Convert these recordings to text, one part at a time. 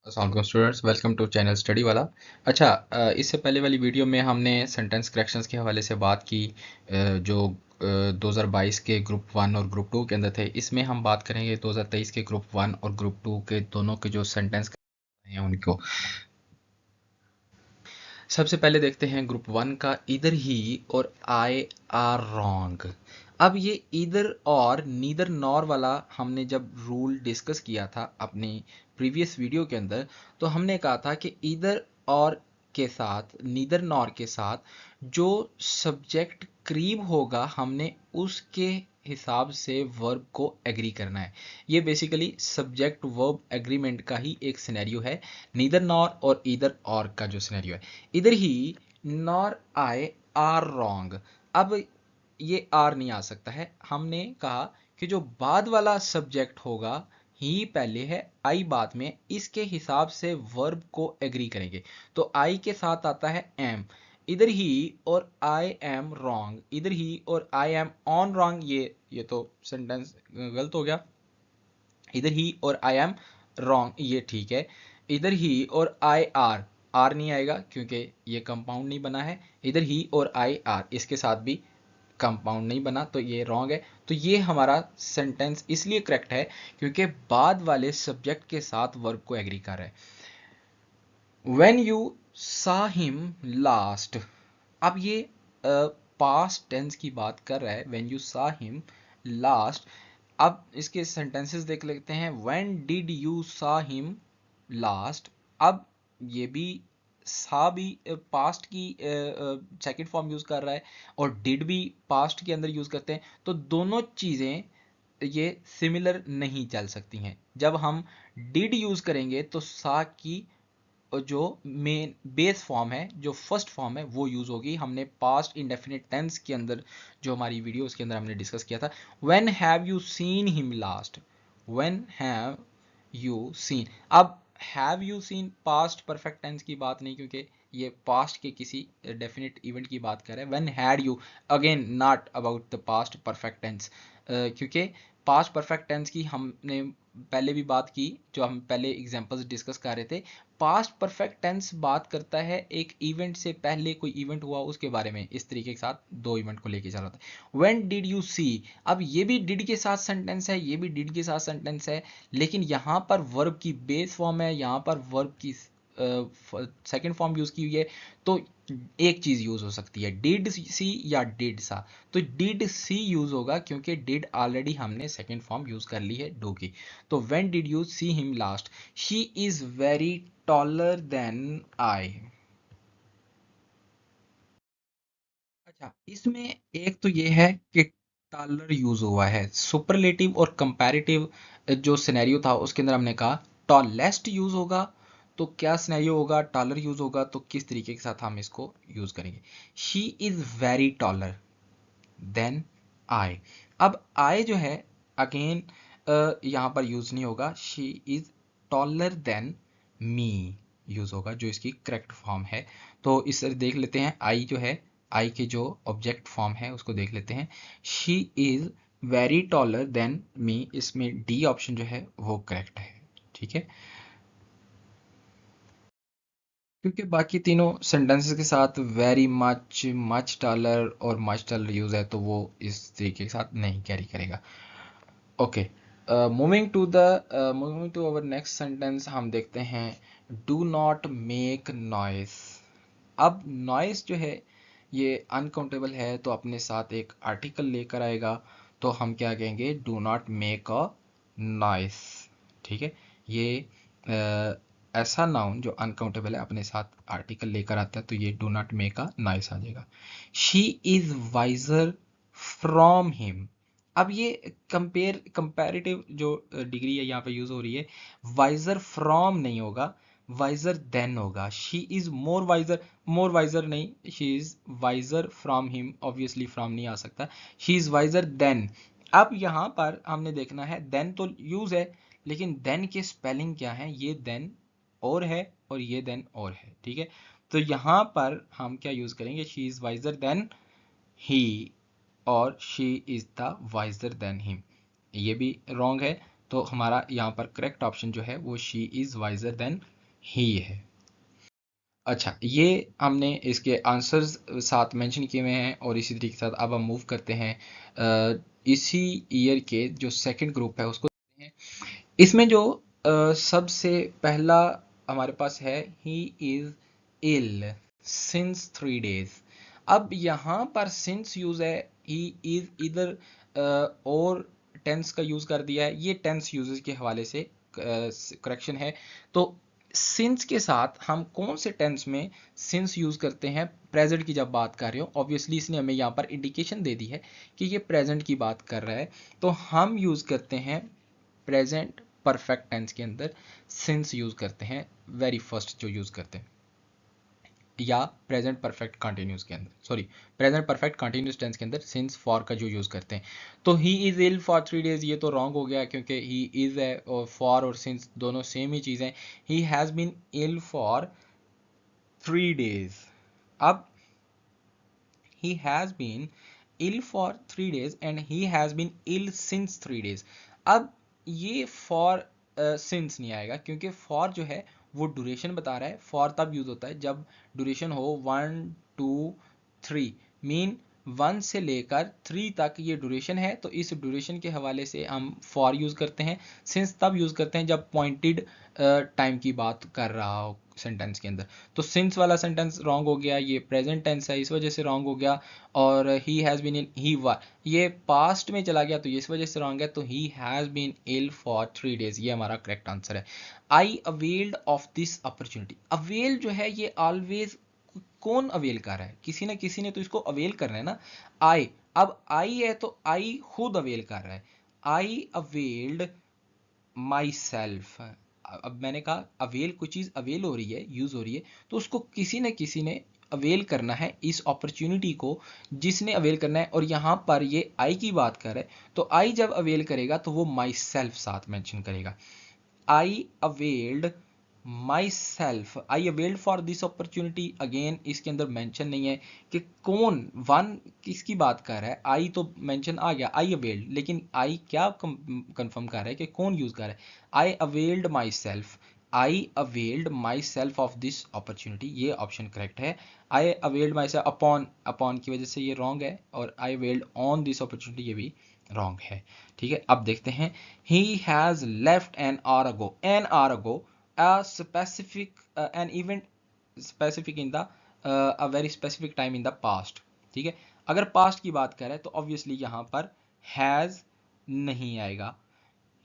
अस्सलाम students, welcome to channel study वाला। अच्छा, इससे पहले वाली वीडियो में हमने सेंटेंस करेक्शंस के हवाले से बात की, जो 2022 के ग्रुप वन और ग्रुप टू के अंदर थे। इसमें हम बात करेंगे 2023 के ग्रुप वन और ग्रुप टू के दोनों के जो सेंटेंस हैं उनको। सबसे पहले देखते हैं ग्रुप वन का, इधर ही और आई आर रॉन्ग। अब ये इधर और नीदर नॉर वाला हमने जब रूल डिस्कस किया था अपनी प्रीवियस वीडियो के अंदर, तो हमने कहा था कि इधर और के साथ, नीदर नॉर के साथ जो सब्जेक्ट करीब होगा हमने उसके हिसाब से वर्ब को एग्री करना है। ये बेसिकली सब्जेक्ट वर्ब एग्रीमेंट का ही एक सिनेरियो है, नीदर नॉर और इधर और का जो सिनेरियो है। इधर ही नॉर आई आर रॉन्ग। अब ये आर नहीं आ सकता है। हमने कहा कि जो बाद वाला सब्जेक्ट होगा ही पहले है, आई बाद में, इसके हिसाब से वर्ब को एग्री करेंगे। तो आई के साथ आता है एम, इधर ही और आई एम रॉन्ग, इधर ही और आई एम ऑन रॉन्ग। ये तो सेंटेंस गलत हो गया। इधर ही और आई एम रॉन्ग ये ठीक है। इधर ही और आई आर, आर नहीं आएगा क्योंकि ये कंपाउंड नहीं बना है। इधर ही और आई आर, इसके साथ भी कंपाउंड नहीं बना, तो ये रॉन्ग है। तो ये हमारा सेंटेंस इसलिए करेक्ट है क्योंकि बाद वाले सब्जेक्ट के साथ वर्ब को एग्री कर रहा है। When you saw him last, अब ये पास्ट टेंस की बात कर रहा है। When you saw him last, अब इसके सेंटेंसेस देख लेते हैं। When did you saw him last, अब ये भी सा भी पास्ट की सेकंड फॉर्म यूज कर रहा है और डिड भी पास्ट के अंदर यूज करते हैं। तो दोनों चीजें ये सिमिलर नहीं चल सकती हैं। जब हम डिड यूज करेंगे तो सा की जो मेन बेस फॉर्म है, जो फर्स्ट फॉर्म है, वो यूज होगी। हमने पास्ट इंडेफिनिट टेंस के अंदर जो हमारी वीडियो उसके अंदर हमने डिस्कस किया था। When have you seen him last, when have you seen. अब have you seen past perfect tense की बात नहीं, क्योंकि ये पास्ट के किसी डेफिनेट इवेंट की बात कर रहे हैं। When had you, again not about the past perfect tense, क्योंकि पास्ट परफेक्ट टेंस की हमने पहले भी बात की, जो हम पहले एग्जांपल्स डिस्कस कर रहे थे। पास्ट परफेक्ट टेंस बात करता है एक इवेंट से पहले कोई इवेंट हुआ उसके बारे में, इस तरीके के साथ दो इवेंट को लेके चल रहा था। व्हेन डिड यू सी, अब ये भी डिड के साथ सेंटेंस है, ये भी डिड के साथ सेंटेंस है, लेकिन यहाँ पर वर्ब की बेस फॉर्म है, यहाँ पर वर्ब की सेकंड फॉर्म यूज की हुई है। तो एक चीज यूज हो सकती है, डिड सी या डिड सा। तो डिड सी यूज होगा क्योंकि डिड ऑलरेडी हमने सेकंड फॉर्म यूज कर ली है डू की। तो when did you see him last, she is very taller than I. अच्छा, इसमें एक तो ये है कि टॉलर यूज हुआ है। सुपरलेटिव और कंपैरेटिव जो सिनेरियो था उसके अंदर हमने कहा टॉलेस्ट यूज होगा। तो क्या सिनेरियो होगा, टॉलर यूज होगा तो किस तरीके के साथ हम इसको यूज करेंगे। She is very taller than I. अब आई जो है अगेन यहाँ पर यूज नहीं होगा, she is taller than me use होगा, जो इसकी करेक्ट फॉर्म है। तो इस देख लेते हैं, आई जो है, आई के जो ऑब्जेक्ट फॉर्म है उसको देख लेते हैं। She is very taller than me, इसमें डी ऑप्शन जो है वो करेक्ट है। ठीक है, क्योंकि बाकी तीनों सेंटेंसेस के साथ वेरी मच, मच टॉलर और मच टॉलर यूज है, तो वो इस तरीके के साथ नहीं कैरी करेगा। Okay, moving to our next sentence, हम देखते हैं डू नॉट मेक नॉइस। अब नॉइस जो है ये अनकाउंटेबल है, तो अपने साथ एक आर्टिकल लेकर आएगा। तो हम क्या कहेंगे, do not make a noise. ठीक है, ये ऐसा नाउन जो अनकाउंटेबल है अपने साथ आर्टिकल लेकर आता है, तो ये do not make a noise आ जाएगा। She is wiser from him. अब ये कंपैरेटिव जो डिग्री है यहाँ पे यूज हो रही है, वाइजर फ्रॉम नहीं होगा, वाइजर देन होगा। She is more wiser, more wiser नहीं, she is wiser from him, obviously from नहीं आ सकता। She is wiser than. अब यहाँ पर हमने देखना है, देन तो यूज है, लेकिन देन के स्पेलिंग क्या है। ये देन और है और ये देन और है। ठीक है, तो यहाँ पर हम क्या यूज करेंगे, she is wiser than he और she is the wiser than him. ये भी रॉन्ग है, तो हमारा यहाँ पर करेक्ट ऑप्शन जो है वो she is wiser than he है। अच्छा, ये हमने इसके आंसर्स साथ मेंशन किए हुए हैं और इसी तरीके के साथ अब हम मूव करते हैं इसी ईयर के जो सेकंड ग्रुप है उसको देखते हैं। इसमें जो सबसे पहला हमारे पास है he is ill since 3 days। अब यहाँ पर सिंस यूज है, ही इज इधर और टेंस का यूज कर दिया है, ये टेंस यूजेस के हवाले से करेक्शन है। तो सिंस के साथ हम कौन से टेंस में सिंस यूज करते हैं प्रेजेंट की जब बात कर रहे हो? ऑब्वियसली इसने हमें यहाँ पर इंडिकेशन दे दी है कि ये प्रेजेंट की बात कर रहा है, तो हम यूज करते हैं प्रेजेंट परफेक्ट टेंस के अंदर सिंस यूज करते हैं, वेरी फर्स्ट जो यूज करते हैं, या प्रेजेंट परफेक्ट कंटिन्यूस के अंदर, sorry present perfect continuous tense के अंदर सिंस फॉर का जो यूज करते हैं। तो he is ill for 3 days, ये तो रॉन्ग हो गया क्योंकि ही इज है और फॉर और सिंस दोनों सेम ही चीज है। He has been ill for 3 days। अब he has been ill for 3 days and he has been ill since 3 days। अब ये for since नहीं आएगा क्योंकि for जो है वो ड्यूरेशन बता रहा है। for तब यूज होता है जब ड्यूरेशन हो 1 2 3, मीन 1 से लेकर 3 तक ये ड्यूरेशन है, तो इस ड्यूरेशन के हवाले से हम for यूज करते हैं। since तब यूज करते हैं जब पॉइंटेड टाइम की बात कर रहा हो सेंटेंस के अंदर। तो सिंस वाला सेंटेंस रॉन्ग हो गया, ये प्रेजेंट टेंस है इस वजह से रॉन्ग हो गया। और ही हैज़ बीन इन, ही वा, ये पास्ट में चला गया तो इस वजह से रॉन्ग है। तो he has been ill for 3 days, ये हमारा करेक्ट आंसर है। I availed of this opportunity. Avail जो है ये ऑलवेज कौन अवेल कर रहा है? किसी ना किसी ने तो इसको अवेल करना है ना। आई, अब आई है तो आई खुद अवेल कर रहा है। I availed my self. अब मैंने कहा अवेल, कोई चीज़ अवेल हो रही है, यूज़ हो रही है, तो उसको किसी न किसी ने अवेल करना है, इस अपॉर्चुनिटी को जिसने अवेल करना है। और यहाँ पर ये आई की बात कर रहा है, तो आई जब अवेल करेगा तो वो माई सेल्फ साथ मेंशन करेगा। I availed myself, I availed for this opportunity. Again इसके अंदर मेंशन नहीं है कि कौन वन किसकी बात कर रहा है। आई तो मेंशन आ गया आई अवेल्ड, लेकिन आई क्या कंफर्म कर रहा है कि कौन यूज कर रहा है। I availed myself, I availed myself of this opportunity, ये ऑप्शन करेक्ट है। I availed myself, upon, upon की वजह से ये रॉन्ग है। और I availed on this opportunity, ये भी रॉन्ग है। ठीक है, अब देखते हैं। He has left an hour ago, an hour ago, a specific an event specific in the a very specific time in the past। ठीक है, अगर पास्ट की बात करें तो ऑब्वियसली यहां पर हैज नहीं आएगा।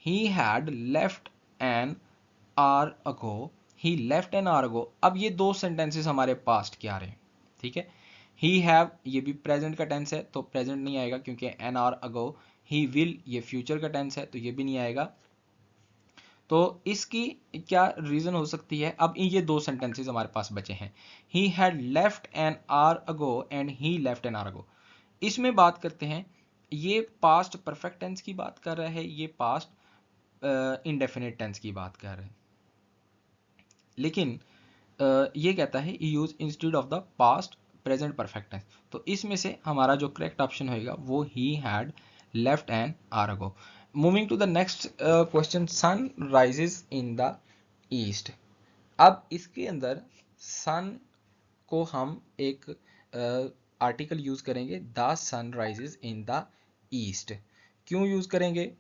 he had left an hour ago, he left an hour ago। अब ये दो सेंटेंसेस हमारे पास्ट के आ रहे हैं। ठीक है, he have ये भी प्रेजेंट का टेंस है तो प्रेजेंट नहीं आएगा क्योंकि an hour ago। he will ये फ्यूचर का टेंस है तो ये भी नहीं आएगा। तो इसकी क्या रीजन हो सकती है? अब ये दो सेंटेंसेस हमारे पास बचे हैं। ही had left an hour ago and he left an hour अगो। इसमें बात करते हैं, ये पास्ट परफेक्ट टेंस की बात कर रहा है, ये पास्ट इंडेफिनिट टेंस की बात कर रहा है। लेकिन ये कहता है use instead of the past present perfect tense. तो इसमें से हमारा जो करेक्ट ऑप्शन होगा वो he had left an hour ago. Moving to the next question, sun rises in the east. अब इसके अंदर सन को हम एक आर्टिकल यूज करेंगे, the sun rises in the east. क्यों यूज करेंगे?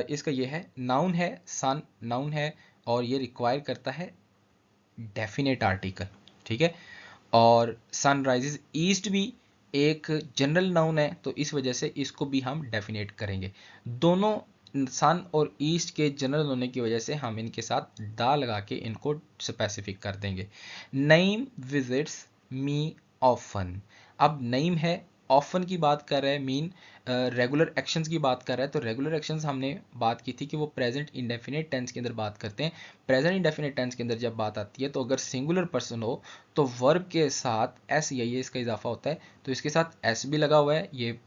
इसका ये है, नाउन है, सन नाउन है और ये रिक्वायर करता है डेफिनेट आर्टिकल। ठीक है, और सनराइजेस ईस्ट भी एक जनरल नाउन है तो इस वजह से इसको भी हम डेफिनेट करेंगे। दोनों सन और ईस्ट के जनरल होने की वजह से हम इनके साथ दा लगा के इनको स्पेसिफिक कर देंगे। नईम विजिट्स मी ऑफन। अब नईम है, ऑफन की बात कर रहा है, मीन रेगुलर एक्शंस की बात कर रहा है। तो रेगुलर एक्शंस हमने बात की थी कि वो प्रेजेंट इंडेफिनिट टेंस के अंदर बात करते हैं। प्रेजेंट इंडेफिनिट टेंस के अंदर जब बात आती है तो अगर सिंगुलर पर्सन हो तो वर्ब के साथ एस या ये इसका इजाफा होता है, तो इसके साथ एस भी लगा हुआ है ये।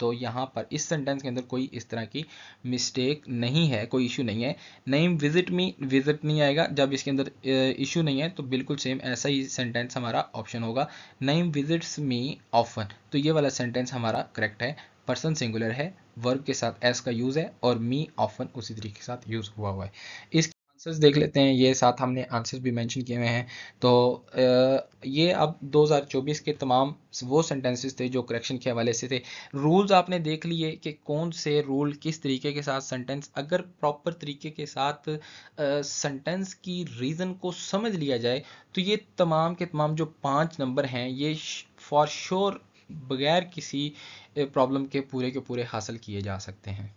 तो यहाँ पर इस सेंटेंस के अंदर कोई इस तरह की मिस्टेक नहीं है, कोई इशू नहीं है। नेम विजिट मी, विजिट नहीं आएगा जब इसके अंदर इशू नहीं है, तो बिल्कुल सेम ऐसा ही सेंटेंस हमारा ऑप्शन होगा, नेम विजिट्स मी ऑफन। तो ये वाला सेंटेंस हमारा करेक्ट है। पर्सन सिंगुलर है, वर्ब के साथ एस का यूज है और मी ऑफन उसी तरीके के साथ यूज हुआ है। इसके आंसर्स देख लेते हैं, ये साथ हमने आंसर्स भी मेंशन किए हुए हैं। तो ये अब 2024 के तमाम वो सेंटेंसेस थे जो करेक्शन के हवाले से थे। रूल्स आपने देख लिए कि कौन से रूल किस तरीके के साथ सेंटेंस, अगर प्रॉपर तरीके के साथ सेंटेंस की रीज़न को समझ लिया जाए तो ये तमाम के तमाम जो 5 नंबर हैं ये फॉर श्योर बगैर किसी प्रॉब्लम के पूरे हासिल किए जा सकते हैं।